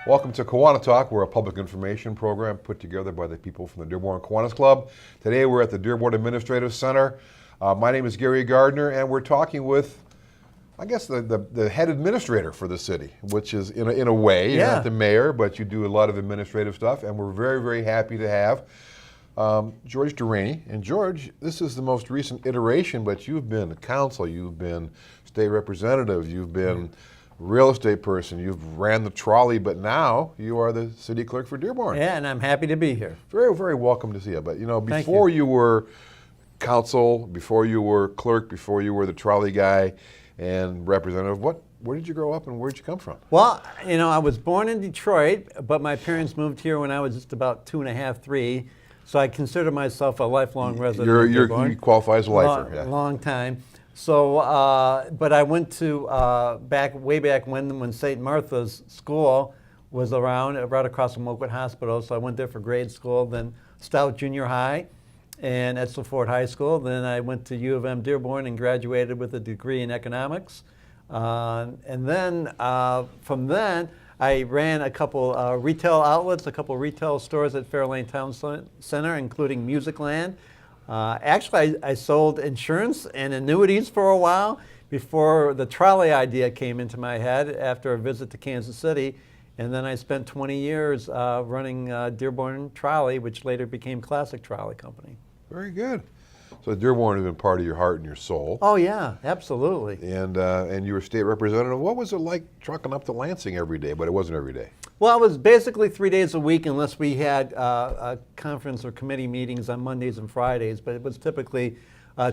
Welcome to KiwaniTalk. We're a public information program put together by the people from the Dearborn Kiwanis Club. Today we're at the Dearborn Administrative Center. My name is Gary Gardner, and we're talking with, I guess, the head administrator for the city, which is in a way, you're not the mayor, but you do a lot of administrative stuff, and we're very, very happy to have George Darany. And George, this is the most recent iteration, but you've been a council, you've been state representative, you've been real estate person, you've ran the trolley, but now you are the city clerk for Dearborn. Yeah, and I'm happy to be here. Very, very welcome to see you. But before you were council, before you were clerk, before you were the trolley guy and representative, where did you grow up and where did you come from? Well, I was born in Detroit, but my parents moved here when I was just about 2.5, 3. So I consider myself a lifelong resident of Dearborn. You qualify as a lifer. Long time. So, but I went to way back when St. Martha's School was around, right across from Oakwood Hospital. So I went there for grade school, then Stout Junior High, and Edsel Ford High School. Then I went to U of M Dearborn and graduated with a degree in economics. And then from then, I ran a couple retail outlets, a couple retail stores at Fairlane Town Center, including Musicland. Actually, I sold insurance and annuities for a while before the trolley idea came into my head after a visit to Kansas City. And then I spent 20 years running Dearborn Trolley, which later became Classic Trolley Company. Very good. So Dearborn has been part of your heart and your soul. Oh yeah, absolutely. And you were state representative. What was it like trucking up to Lansing every day? But it wasn't every day. Well, it was basically 3 days a week unless we had a conference or committee meetings on Mondays and Fridays, but it was typically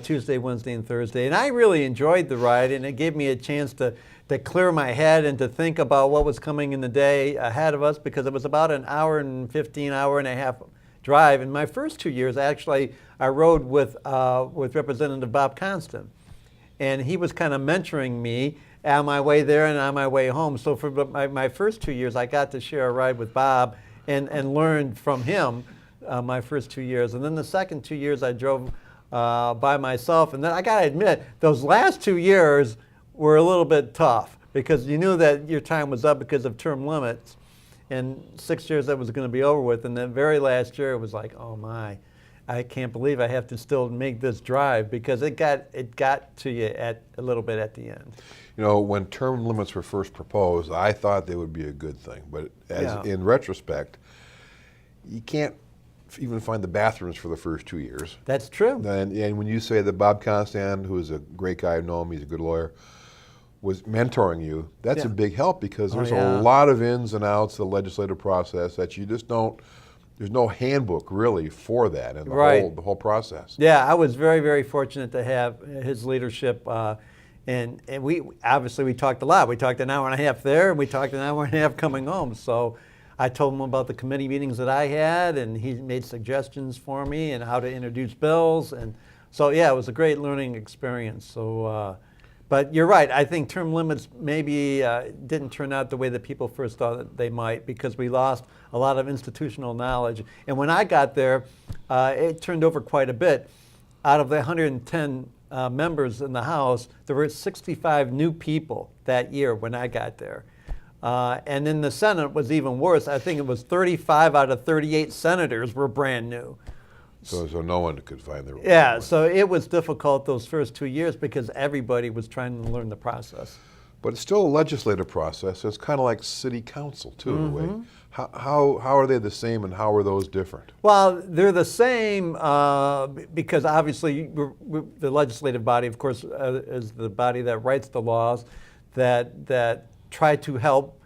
Tuesday, Wednesday, and Thursday. And I really enjoyed the ride, and it gave me a chance to clear my head and to think about what was coming in the day ahead of us, because it was about an hour and 15, hour and a half drive. In my first 2 years, actually, I rode with Representative Bob Constant, and he was kind of mentoring me on my way there and on my way home. So for my first 2 years, I got to share a ride with Bob and learned from him my first 2 years. And then the second 2 years, I drove by myself. And then I got to admit, those last 2 years were a little bit tough because you knew that your time was up because of term limits. And 6 years that was going to be over with. And the very last year, it was like, oh my, I can't believe I have to still make this drive, because it got to you a little bit at the end. When term limits were first proposed, I thought they would be a good thing. But in retrospect, you can't even find the bathrooms for the first 2 years. That's true. And when you say that Bob Constant, who is a great guy, I know him, he's a good lawyer, was mentoring you, that's a big help, because there's a lot of ins and outs of the legislative process that you just don't. There's no handbook really for that and the whole process. Yeah, I was very, very fortunate to have his leadership, and we talked a lot. We talked an hour and a half there, and we talked an hour and a half coming home. So I told him about the committee meetings that I had, and he made suggestions for me and how to introduce bills. And so yeah, it was a great learning experience. So. But you're right. I think term limits maybe didn't turn out the way that people first thought that they might, because we lost a lot of institutional knowledge. And when I got there, it turned over quite a bit. Out of the 110 members in the House, there were 65 new people that year when I got there. And in the Senate, it was even worse. I think it was 35 out of 38 senators were brand new. So no one could find their way. Yeah, so it was difficult those first 2 years because everybody was trying to learn the process. But it's still a legislative process. It's kind of like city council, too, in a way. How are they the same, and how are those different? Well, they're the same because obviously the legislative body, of course, is the body that writes the laws that try to help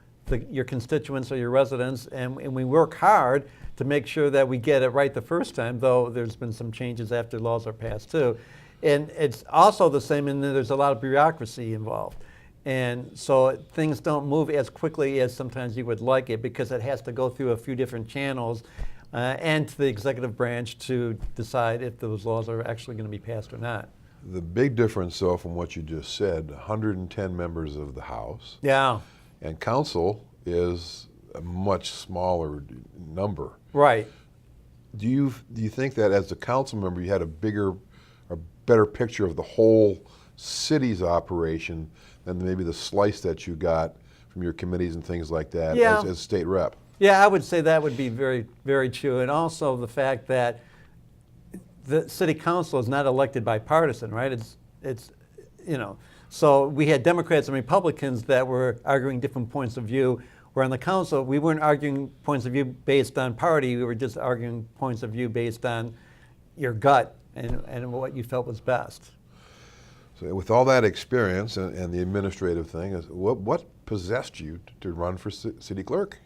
your constituents or your residents, and we work hard to make sure that we get it right the first time, though there's been some changes after laws are passed too. And it's also the same in that there's a lot of bureaucracy involved. And so things don't move as quickly as sometimes you would like it, because it has to go through a few different channels and to the executive branch to decide if those laws are actually going to be passed or not. The big difference, though, from what you just said, 110 members of the House. Yeah. And council is a much smaller number. Right. Do you think that as a council member you had a better picture of the whole city's operation than maybe the slice that you got from your committees and things like that Yeah. as state rep. Yeah, I would say that would be very, very true. And also the fact that the city council is not elected by partisan, right? It's so we had Democrats and Republicans that were arguing different points of view, where on the council, we weren't arguing points of view based on party, we were just arguing points of view based on your gut and what you felt was best. So with all that experience and the administrative thing, what possessed you to run for city clerk?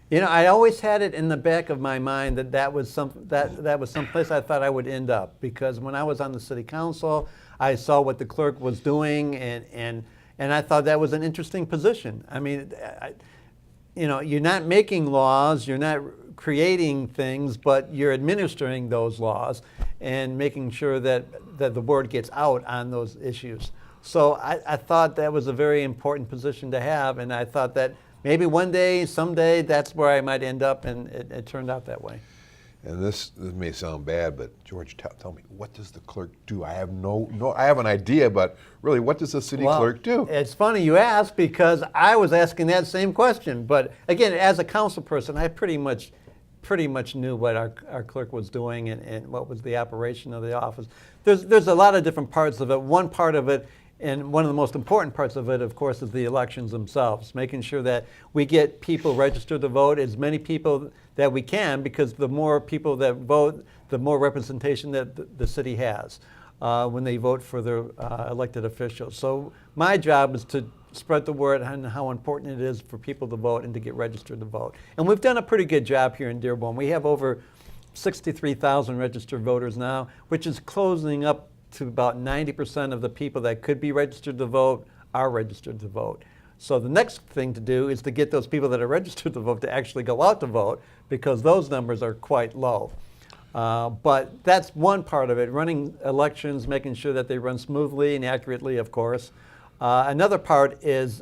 I always had it in the back of my mind that was someplace I thought I would end up, because when I was on the city council, I saw what the clerk was doing, and I thought that was an interesting position. I mean, you're not making laws, you're not creating things, but you're administering those laws and making sure that the word gets out on those issues. So I thought that was a very important position to have, and I thought that maybe one day, someday, that's where I might end up, and it turned out that way. And this may sound bad, but George, tell me, what does the clerk do? I have I have an idea, but really, what does the city clerk do? It's funny you ask, because I was asking that same question. But again, as a council person, I pretty much knew what our clerk was doing and what was the operation of the office. There's a lot of different parts of it. One part of it, and one of the most important parts of it, of course, is the elections themselves, making sure that we get people registered to vote, as many people that we can, because the more people that vote, the more representation that the city has when they vote for their elected officials. So my job is to spread the word on how important it is for people to vote and to get registered to vote. And we've done a pretty good job here in Dearborn. We have over 63,000 registered voters now, which is closing up to about 90% of the people that could be registered to vote are registered to vote. So the next thing to do is to get those people that are registered to vote to actually go out to vote, because those numbers are quite low. But that's one part of it, running elections, making sure that they run smoothly and accurately, of course. Another part is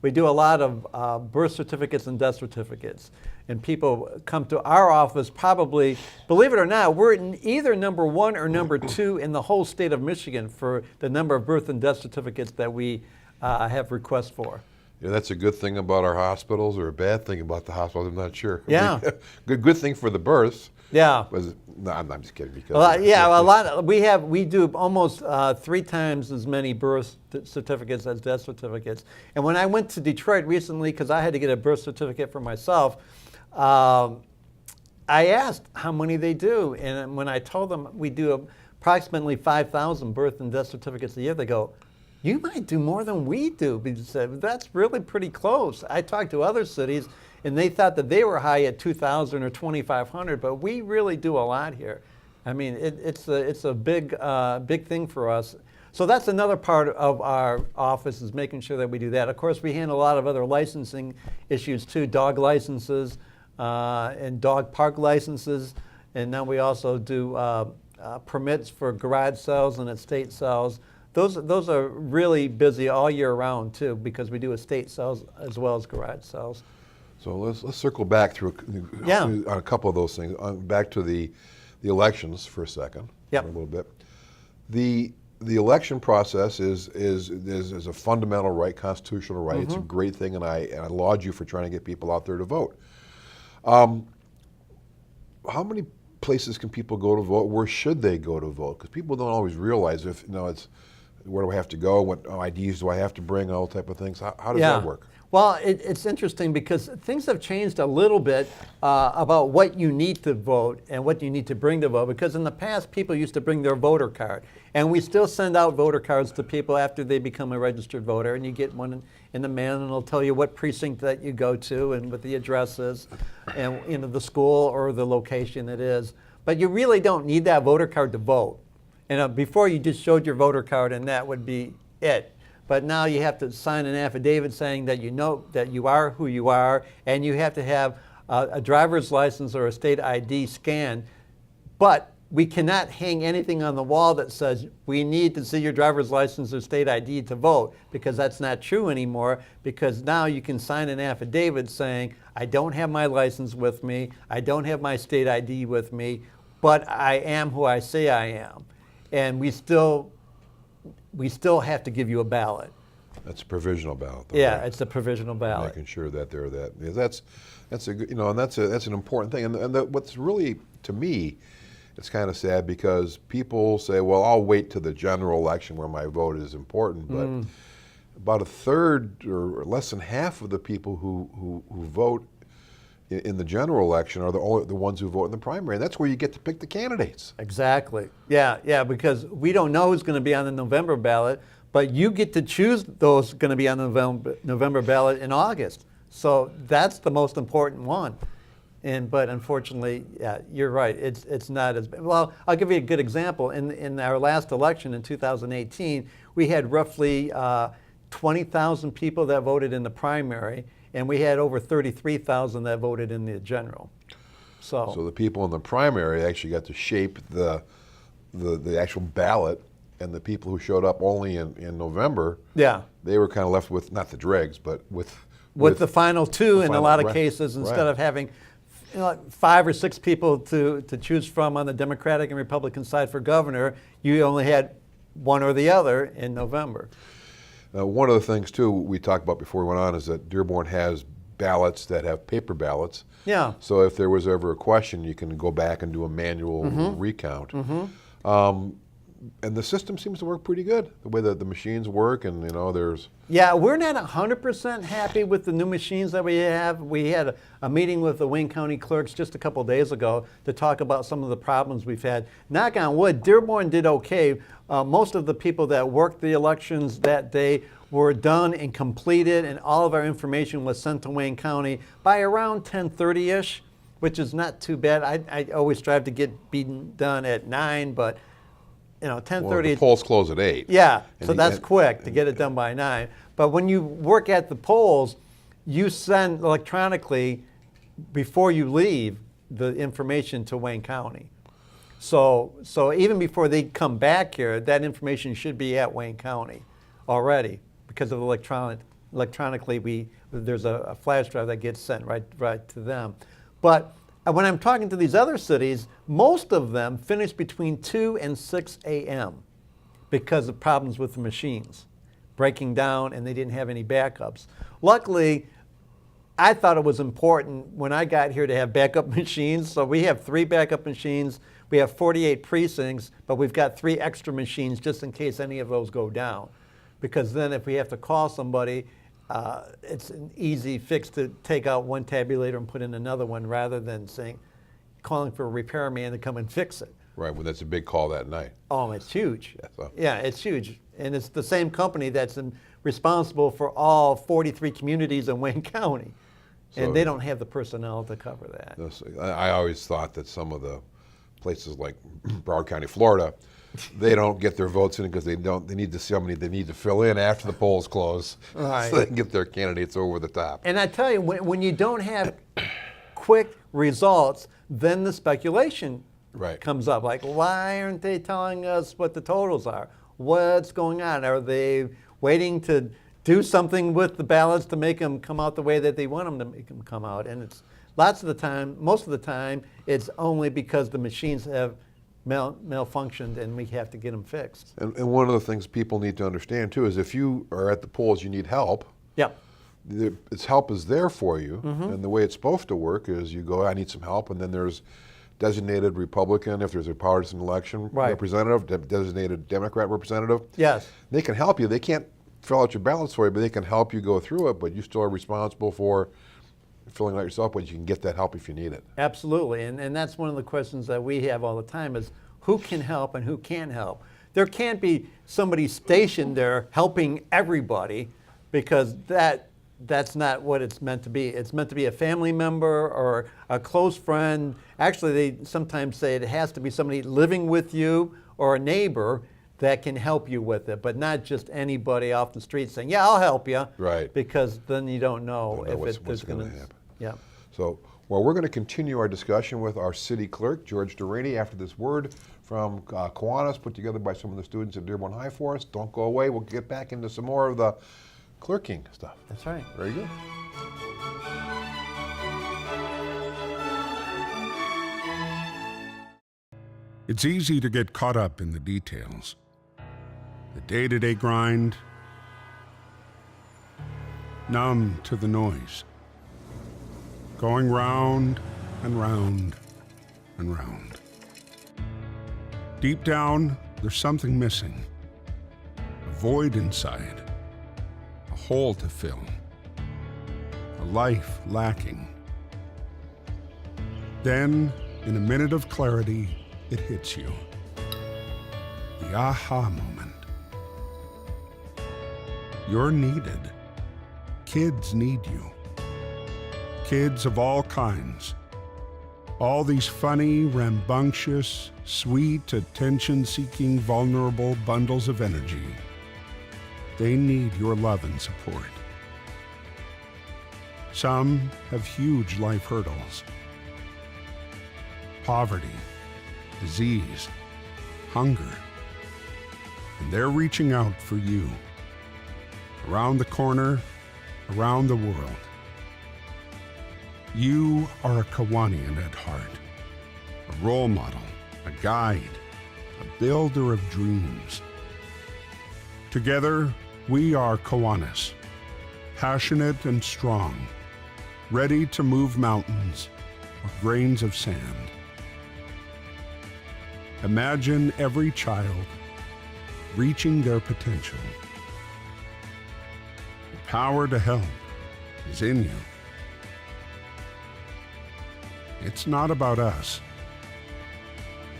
we do a lot of birth certificates and death certificates. And people come to our office probably, believe it or not, we're either number 1 or number 2 in the whole state of Michigan for the number of birth and death certificates that we have requests for. Yeah, that's a good thing about our hospitals, or a bad thing about the hospitals, I'm not sure. Yeah. good thing for the births. Yeah. No, I'm just kidding. Because We do almost 3 times as many birth certificates as death certificates. And when I went to Detroit recently, because I had to get a birth certificate for myself, I asked how many they do. And when I told them we do approximately 5,000 birth and death certificates a year, they go, "You might do more than we do." Because that's really pretty close. I talked to other cities, and they thought that they were high at 2,000 or 2,500, but we really do a lot here. I mean, it's a big thing for us. So that's another part of our office, is making sure that we do that. Of course, we handle a lot of other licensing issues too, dog licenses and dog park licenses, and now we also do permits for garage sales and estate sales. Those are really busy all year round too, because we do estate sales as well as garage sales. So let's circle back through on a couple of those things. Back to the elections for a second. Yep. For a little bit. The election process is a fundamental right, constitutional right. Mm-hmm. It's a great thing, and I laud you for trying to get people out there to vote. How many places can people go to vote? Where should they go to vote? Because people don't always realize it's where do I have to go? What IDs do I have to bring? All type of things. How does that work? Well, it's interesting, because things have changed a little bit about what you need to vote and what you need to bring to vote. Because in the past, people used to bring their voter card. And we still send out voter cards to people after they become a registered voter. And you get one in the mail, and it'll tell you what precinct that you go to and what the address is, and the school or the location it is. But you really don't need that voter card to vote. And before, you just showed your voter card, and that would be it. But now you have to sign an affidavit saying that you know that you are who you are, and you have to have a driver's license or a state ID scanned. But we cannot hang anything on the wall that says we need to see your driver's license or state ID to vote, because that's not true anymore, because now you can sign an affidavit saying, I don't have my license with me, I don't have my state ID with me, but I am who I say I am. And we still have to give you a ballot. That's a provisional ballot, though. Yeah, right? it's a provisional ballot. Making sure that they're that. Yeah, that's a good, and that's an important thing. And what's really, to me, it's kind of sad because people say, well, I'll wait to the general election where my vote is important, but about a third or less than half of the people who vote in the general election are the ones who vote in the primary. And that's where you get to pick the candidates. Exactly. Yeah, because we don't know who's going to be on the November ballot, but you get to choose those going to be on the November ballot in August. So that's the most important one. But unfortunately, yeah, you're right. It's not as bad. Well, I'll give you a good example. In our last election in 2018, we had roughly 20,000 people that voted in the primary, and we had over 33,000 that voted in the general. So the people in the primary actually got to shape the actual ballot, and the people who showed up only in November, yeah, they were kind of left with not the dregs, but with the final two in a lot of right, cases, instead right. of having 5 or 6 people to choose from on the Democratic and Republican side for governor, you only had one or the other in November. One of the things, too, we talked about before we went on is that Dearborn has ballots that have paper ballots. Yeah. So if there was ever a question, you can go back and do a manual recount. And the system seems to work pretty good, the way that the machines work, and there's... Yeah, we're not 100% happy with the new machines that we have. We had a meeting with the Wayne County clerks just a couple days ago to talk about some of the problems we've had. Knock on wood, Dearborn did okay. Most of the people that worked the elections that day were done and completed, and all of our information was sent to Wayne County by around 10:30-ish, which is not too bad. I always strive to get done at 9, but 10:30. Well, the polls close at 8. Yeah, And so that's quick to get it done by 9. But when you work at the polls, you send electronically, before you leave, the information to Wayne County. So even before they come back here, that information should be at Wayne County already, because of electronically there's a flash drive that gets sent right to them. But when I'm talking to these other cities, most of them finish between 2 and 6 a.m. because of problems with the machines breaking down, and they didn't have any backups. Luckily, I thought it was important when I got here to have backup machines. So we have 3 backup machines. We have 48 precincts, but we've got 3 extra machines just in case any of those go down. Because then if we have to call somebody, it's an easy fix to take out one tabulator and put in another one, rather than calling for a repairman to come and fix it. Right, well, that's a big call that night. Oh, it's huge. Yeah, so. Yeah, it's huge. And it's the same company that's responsible for all 43 communities in Wayne County. So And they don't have the personnel to cover that. I always thought that some of the places like Broward County, Florida, they don't get their votes in because they need to see how many they need to fill in after the polls close, Right. so they can get their candidates over the top. And I tell you, when you don't have quick results, then the speculation Right. comes up. Like, why aren't they telling us what the totals are? What's going on? Are they waiting to do something with the ballots to make them come out the way that they want them to make them come out? And it's most of the time, it's only because the machines have malfunctioned and we have to get them fixed. And one of the things people need to understand too is if you are at the polls, you need help. Yep. Its help is there for you, and the way it's supposed to work is you go, I need some help, and then there's designated Republican, if there's a partisan election, Right. representative, designated Democrat representative. Yes. They can help you. They can't fill out your ballots for you, but they can help you go through it, but you still are responsible for filling it out yourself, but you can get that help if you need it. Absolutely, and that's one of the questions that we have all the time is who can help and who can't help. There can't be somebody stationed there helping everybody, because that's not what it's meant to be. It's meant to be a family member or a close friend. Actually, they sometimes say it has to be somebody living with you or a neighbor that can help you with it, but not just anybody off the street saying, yeah, I'll help you. Right. Because then you don't know if what's there's going going to happen. Yeah. So, well, we're going to continue our discussion with our city clerk, George Darany, after this word from Kiwanis, put together by some of the students at Dearborn High for us. Don't go away. We'll get back into some more of the clerking stuff. That's right. Very good. It's easy to get caught up in the details. The day-to-day grind, numb to the noise, going round and round and round. Deep down, there's something missing, a void inside, a hole to fill, a life lacking. Then, in a minute of clarity, it hits you. The aha moment. You're needed. Kids need you. Kids of all kinds. All these funny, rambunctious, sweet, attention-seeking, vulnerable bundles of energy. They need your love and support. Some have huge life hurdles. Poverty, disease, hunger. And they're reaching out for you. Around the corner, around the world. You are a Kiwanian at heart, a role model, a guide, a builder of dreams. Together, we are Kiwanis, passionate and strong, ready to move mountains or grains of sand. Imagine every child reaching their potential. The power to help is in you. It's not about us.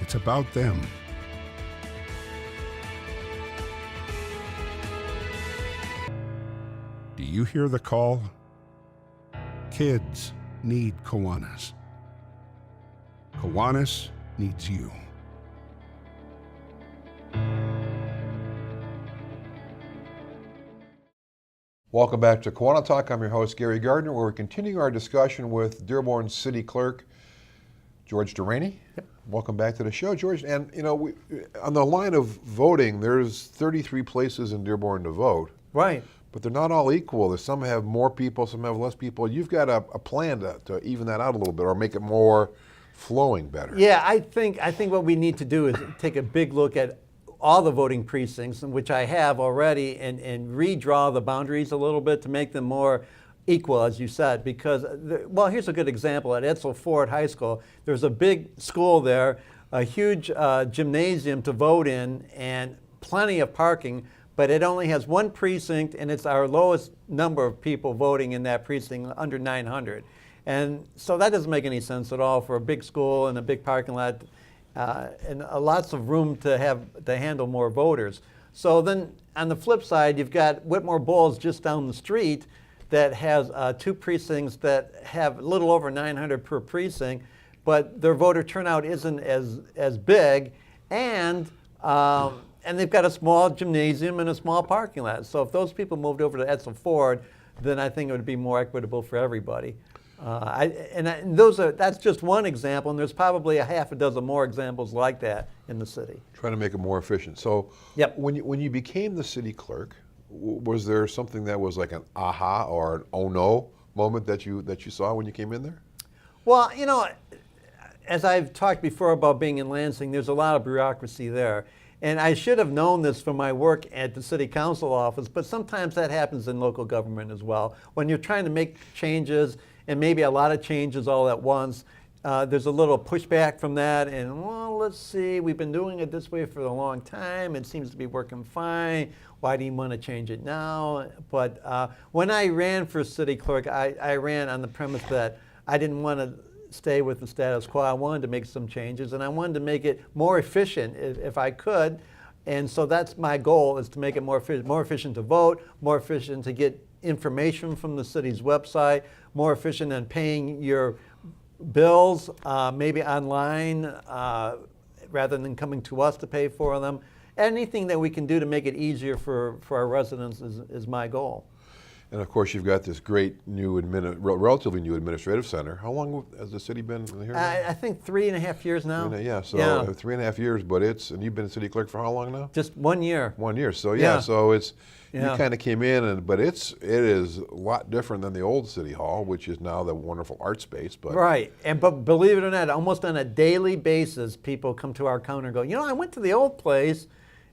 It's about them. Do you hear the call? Kids need Kiwanis. Kiwanis needs you. Welcome back to KiwaniTalk. I'm your host, Gary Gardner, where we're continuing our discussion with Dearborn City Clerk, George Darany. Yep. Welcome back to the show, George. And, you know, on the line of voting, there's 33 places in Dearborn to vote. Right. But they're not all equal. There's some have more people, some have less people. You've got a plan to even that out a little bit or make it more flowing better. Yeah, I think what we need to do is take a big look at all the voting precincts, which I have already, and redraw the boundaries a little bit to make them more equal, as you said. Because, well, here's a good example. At Edsel Ford High School, there's a big school there, a huge gymnasium to vote in, and plenty of parking, but it only has one precinct, and it's our lowest number of people voting in that precinct, under 900. And so that doesn't make any sense at all for a big school and a big parking lot. And lots of room to handle more voters. So then on the flip side, you've got Whitmore Bowles just down the street that has two precincts that have a little over 900 per precinct, but their voter turnout isn't as big, and they've got a small gymnasium and a small parking lot. So if those people moved over to Edsel Ford, then I think it would be more equitable for everybody. That's just one example, and there's probably a half a dozen more examples like that in the city. Trying to make it more efficient. So Yep. when you became the city clerk, was there something that was like an aha or an oh no moment that you saw when you came in there? Well, you know, as I've talked before about being in Lansing, there's a lot of bureaucracy there. And I should have known this from my work at the city council office, but sometimes that happens in local government as well. When you're trying to make changes, and maybe a lot of changes all at once, there's a little pushback from that, and well, let's see, we've been doing it this way for a long time, it seems to be working fine, why do you want to change it now? But when I ran for city clerk, I ran on the premise that I didn't want to stay with the status quo. I wanted to make some changes, and I wanted to make it more efficient if I could. And so that's my goal, is to make it more efficient to vote, more efficient to get information from the city's website, more efficient in paying your bills, maybe online, rather than coming to us to pay for them. Anything that we can do to make it easier for our residents is my goal. And of course, you've got this great new, relatively new administrative center. How long has the city been here? I think 3.5 years now. Yeah, so Yeah. 3.5 years, but and you've been city clerk for how long now? Just 1 year. 1 year. So Yeah. so you Yeah. kind of came in, but it is a lot different than the old city hall, which is now the wonderful art space. But Right, but believe it or not, almost on a daily basis, people come to our counter and go, I went to the old place,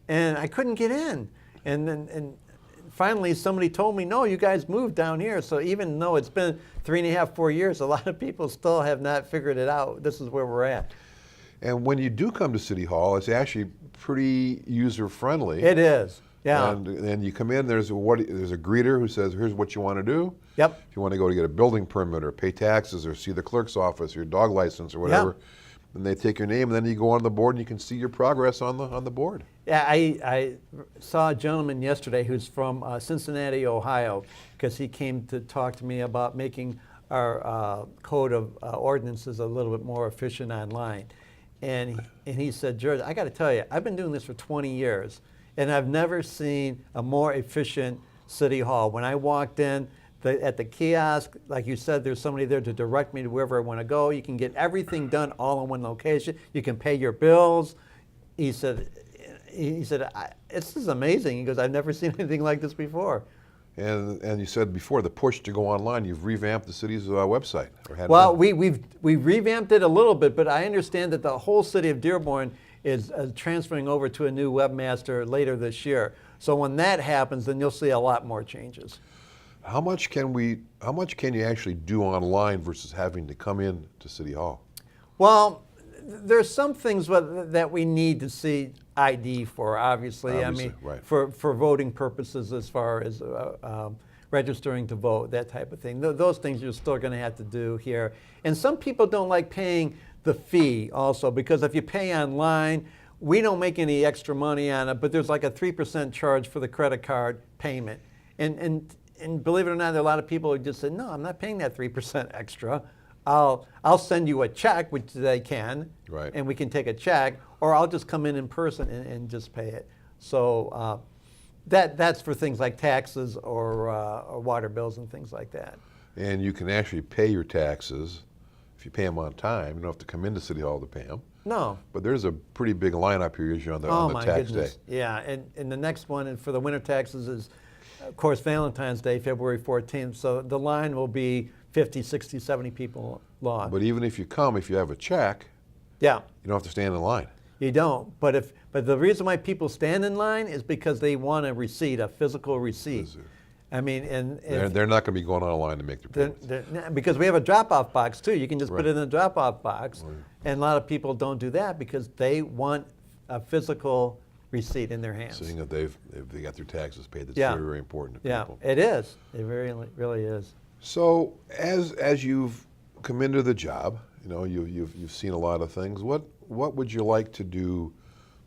and I couldn't get in, and finally somebody told me, no, you guys moved down here. So even though it's been 3.5, 4 years, a lot of people still have not figured it out. This is where we're at. And when you do come to City Hall, it's actually pretty user-friendly. It is, yeah. And you come in, there's a greeter who says, here's what you want to do. Yep. If you want to go to get a building permit or pay taxes or see the clerk's office, your dog license or whatever, Yep. and they take your name, and then you go on the board and you can see your progress on the board. Yeah, I saw a gentleman yesterday who's from Cincinnati, Ohio, because he came to talk to me about making our code of ordinances a little bit more efficient online. And he said, George, I got to tell you, I've been doing this for 20 years, and I've never seen a more efficient city hall. When I walked in, at the kiosk, like you said, there's somebody there to direct me to wherever I want to go. You can get everything done all in one location. You can pay your bills. He said, this is amazing. He goes, I've never seen anything like this before. And you said before, the push to go online, you've revamped the city's website. Well, we've revamped it a little bit, but I understand that the whole city of Dearborn is transferring over to a new webmaster later this year. So when that happens, then you'll see a lot more changes. How much can you actually do online versus having to come in to City Hall? Well, there's some things that we need to see ID for, obviously. I mean, right. for voting purposes, as far as registering to vote, that type of thing. Those things you're still going to have to do here. And some people don't like paying the fee also, because if you pay online, we don't make any extra money on it, but there's like a 3% charge for the credit card payment. And believe it or not, there are a lot of people who just say, no, I'm not paying that 3% extra. I'll send you a check, which they can, right. And we can take a check, or I'll just come in person and just pay it. So that's for things like taxes or water bills and things like that. And you can actually pay your taxes if you pay them on time. You don't have to come into City Hall to pay them. No. But there's a pretty big line up here usually on the tax day. Yeah, and the next one, and for the winter taxes, is, of course, Valentine's Day, February 14th. So the line will be 50, 60, 70 people long. But even if you come, if you have a check, yeah, you don't have to stand in line. You don't. But the reason why people stand in line is because they want a receipt, a physical receipt. I mean, and they're not going to be going online to make their payments. Because we have a drop-off box too. You can just put Right. it in a drop-off box, Right. and a lot of people don't do that because they want a physical receipt in their hands. Seeing that they got their taxes paid, that's Yeah. very, very important to Yeah, people. it is. It really is. So as you've come into the job, you know, you've seen a lot of things. What would you like to do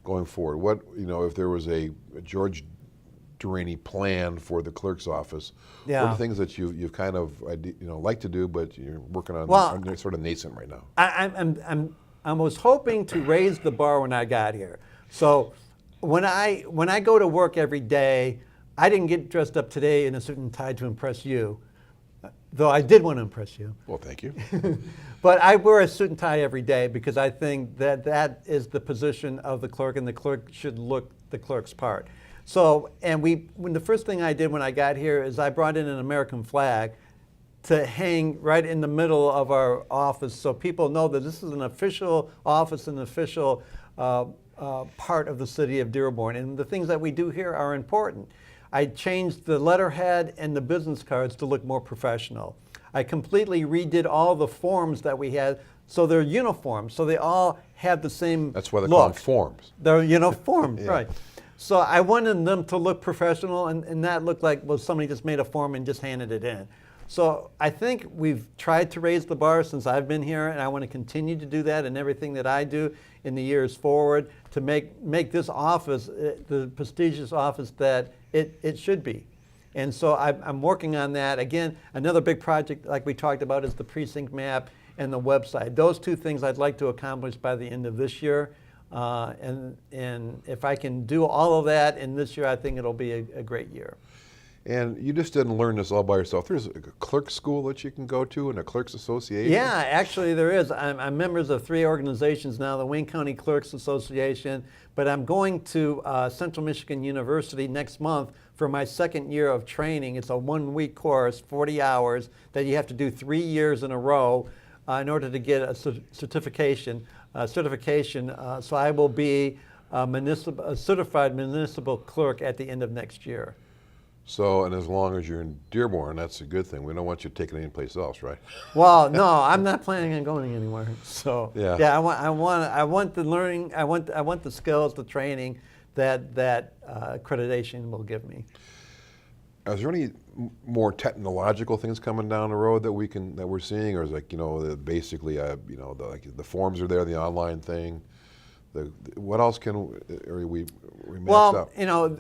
going forward? What, you know, if there was a George Darany plan for the clerk's office, Yeah. what are the things that you've kind of like to do, but you're working on, Well, they're sort of nascent right now? I was hoping to raise the bar when I got here. So when I go to work every day, I didn't get dressed up today in a suit and tie to impress you, though I did want to impress you. Well, thank you. But I wear a suit and tie every day because I think that is the position of the clerk, and the clerk should look the clerk's part. So, and when the first thing I did when I got here is I brought in an American flag to hang right in the middle of our office so people know that this is an official office, an official part of the city of Dearborn. And the things that we do here are important. I changed the letterhead and the business cards to look more professional. I completely redid all the forms that we had so they're uniform, so they all have the same That's why they look. call them forms. They're uniform, Yeah. right. So I wanted them to look professional and not look like, well, somebody just made a form and just handed it in. So I think we've tried to raise the bar since I've been here, and I want to continue to do that in everything that I do in the years forward to make this office the prestigious office that it should be. And so I'm working on that. Again, another big project like we talked about is the precinct map and the website. Those two things I'd like to accomplish by the end of this year. And if I can do all of that in this year, I think it'll be a great year. And you just didn't learn this all by yourself. There's a clerk school that you can go to and a clerks association. Yeah, actually there is. I'm members of 3 organizations now, the Wayne County Clerks Association, but I'm going to Central Michigan University next month for my 2nd year of training. It's a 1-week course, 40 hours, that you have to do 3 years in a row in order to get a certification. So I will be a certified municipal clerk at the end of next year. So, and as long as you're in Dearborn, that's a good thing. We don't want you taking it anyplace else, right? Well, no, I'm not planning on going anywhere. So Yeah. I want the learning, I want the skills, the training that accreditation will give me. Is there any more technological things coming down the road that we're seeing, or is like basically the forms are there, the online thing? What else are we maxed out? Well,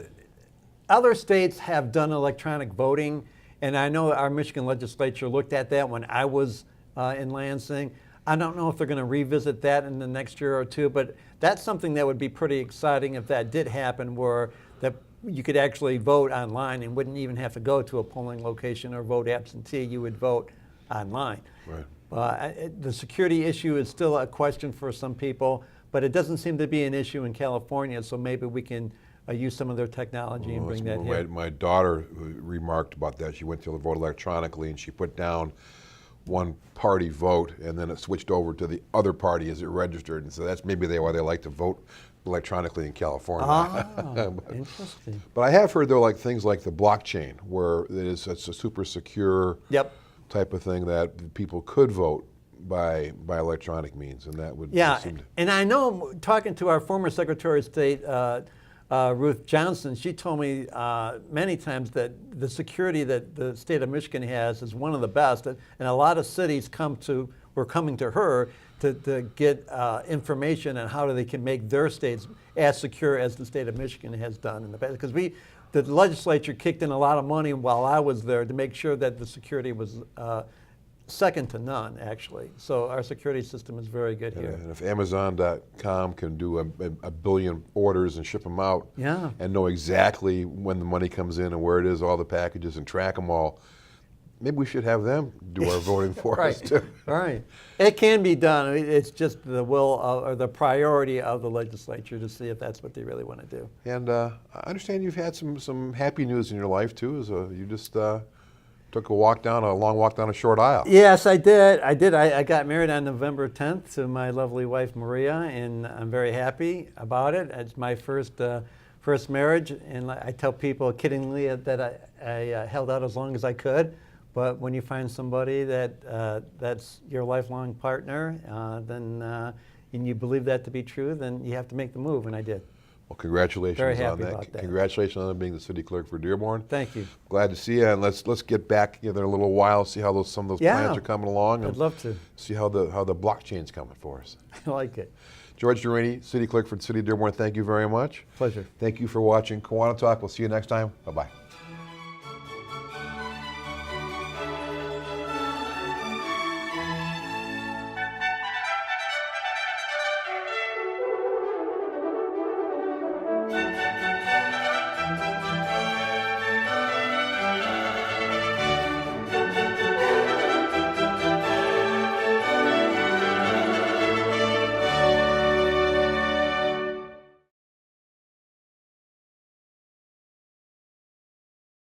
other states have done electronic voting, and I know our Michigan legislature looked at that when I was in Lansing. I don't know if they're going to revisit that in the next year or two, but that's something that would be pretty exciting if that did happen, where that you could actually vote online and wouldn't even have to go to a polling location or vote absentee. You would vote online. Right. The security issue is still a question for some people, but it doesn't seem to be an issue in California, so maybe we can use some of their technology and bring that here. My daughter remarked about that. She went to vote electronically, and she put down one party vote, and then it switched over to the other party as it registered. And so that's maybe why they like to vote electronically in California. Ah, interesting. But I have heard, though, like things like the blockchain, where it's a super secure type of thing that people could vote by electronic means, and that would seem to... And I know, talking to our former Secretary of State, Ruth Johnson, she told me many times that the security that the state of Michigan has is one of the best, and a lot of cities were coming to her to get information on how they can make their states as secure as the state of Michigan has done in the past. Because the legislature kicked in a lot of money while I was there to make sure that the security was second to none, actually. So our security system is very good here. And if Amazon.com can do a billion orders and ship them out, and know exactly when the money comes in and where it is, all the packages, and track them all, maybe we should have them do our voting for us too. Right. It can be done. It's just the will or the priority of the legislature to see if that's what they really want to do. And I understand you've had some happy news in your life too. You just took a long walk down a short aisle. Yes, I did. I got married on November 10th to my lovely wife Maria, and I'm very happy about it. It's my first marriage, and I tell people kiddingly that I held out as long as I could. But when you find somebody that's your lifelong partner, and you believe that to be true, then you have to make the move, and I did. Well, congratulations Very on happy that. about that. Congratulations on being the city clerk for Dearborn. Thank you. Glad to see you, and let's get back together in a little while, see how some of those plans are coming along. I'd love to. See how the blockchain's coming for us. I like it. George Darany, city clerk for the city of Dearborn, thank you very much. Pleasure. Thank you for watching KiwaniTalk. We'll see you next time. Bye-bye.